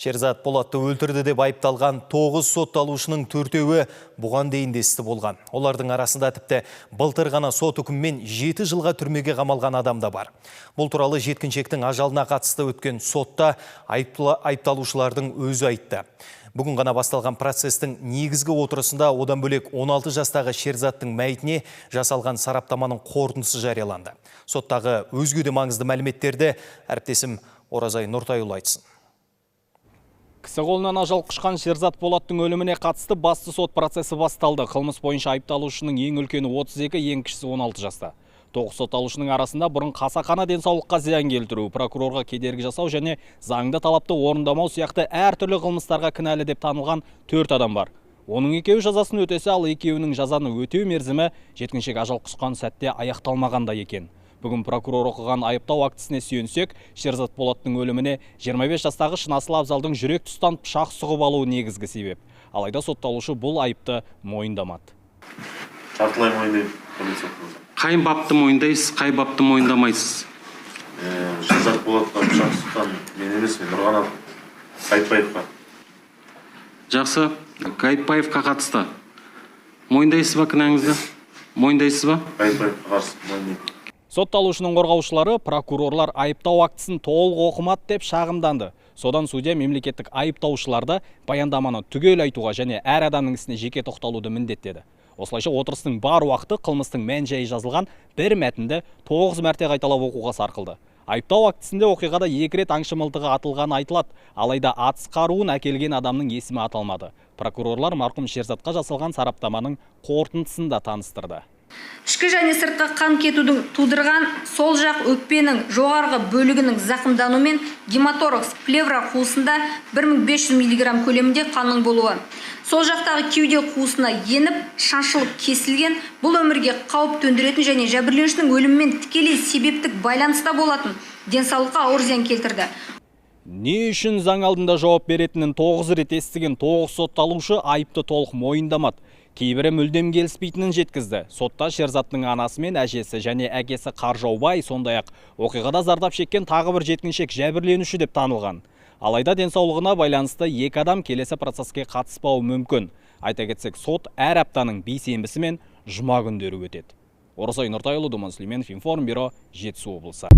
Шерзат Полатты өлтірді деп айыпталған 9 сотталушының 4-еуі бұған дейін де істі болған. Олардың арасында тіпті былтыр ғана сот үкімімен 7 жылға түрмеге қамалған адам да бар. Бұл туралы жеткіншектің ажалына қатысты өткен сотта айыпталушылардың өзі айтты. Бүгін ғана басталған процестің негізгі отырысында одан бөлек 16 жастағы Шерзаттың мәйітіне жасалған сараптаманың қорытындысы жарияланды. Соттағы өзге де маңызды мәліметтерді әріптесім Оразай Нұртайұлы айтсын. Кісі қолынан ажал құшқан Шерзат Полаттың өліміне қатысты басты сот процесі басталды. Қылмыс бойынша айыпталушының ең үлкені 32, ең кішісі 16 жаста. 9 сотталушының арасында бұрын қасақана денсаулыққа зиян келтіру, прокурорға кедергі жасау және заңды талапты орындамау сияқты әртүрлі қылмыстарға кінәлі деп танылған 4 адам бар. Оның екеуі жазасын өтесе, ал екеуінің жазаны өтеу мерзімі жеткіншек ажал құшқан сәтте аяқталмағанда екен. Бүгін прокурор оқыған айыптау актісіне сүйенсек, Шерзат Полаттың өліміне 25 жастағы Шынасыл Абзалдың жүрек тұстан пышақ сұғып алуы негізгі себеп. Алайда сотталушы бұл айыпты мойындамады. Жартылай мойындаймын. Қай бапты мойындайсыз, қай бапты мойындамайсыз? Шерзат Полатқа пышақ сұққан мен емес, мен Нұрғанат Қайыпбаевқа. Жақсы, Қайыпбаевқа қатысты. Мойындайсыз ба кінәңізді? Мойындайсыз ба? Қайыпбаевқа қарсы мойындаймын. Сотталушының қорғаушылары прокурорлар айыптау актісін толық оқымады деп шағымданды. Содан судья мемлекеттік айыптаушыларды баяндаманы түгел айтуға және әр адамның ісіне жеке тоқталуды міндеттеді. Осылайша отырыстың бар уақыты қылмыстың мән-жайы жазылған бір мәтінді 9 мәрте қайталап оқуға сарқылды. Айыптау актісінде оқиғада 2 рет аңшы мылтығы атылғаны айтылады, алайда атыс қаруын әкелген адамның есімі аталмады. Прокурорлар марқұм Шерзатқа жасалған сараптаманың қорытындысын да таныстырды. Ішкі және сыртқы қан кетудің тудырған сол жақ өкпенің жоғарғы бөлігінің зақымдануымен гематоракс плевра қуысында 1500 мг көлемінде қанның болуы. Сол жақтағы кеуде қуысына еніп, шаншылып кесілген, бұл өмірге қауіп төндіретін және жәбірленушінің өлімімен тікелей себептік байланыста болатын денсаулыққа ауыр зиян келтірді. Не үшін заң алдында жауап беретінін 9 рет естіген 9 сотталушы айыпты толық мойындамады. Кейбірі мүлдем келіспейтінін жеткізді. Сотта Шерзаттың анасы мен әжесі және әкесі Қаржаубай, сондай-ақ оқиғада зардап шеккен тағы бір жеткіншек жәбірленуші деп танылған. Алайда денсаулығына байланысты 2 адам келесі процеске қатыспауы мүмкін. Айта кетсек, сот әр аптаның бейсенбісі мен жұма күндері өтеді. Оразай Нұртайұлы, Думан Сүлейменов, Информбюро, Жетісу облысы.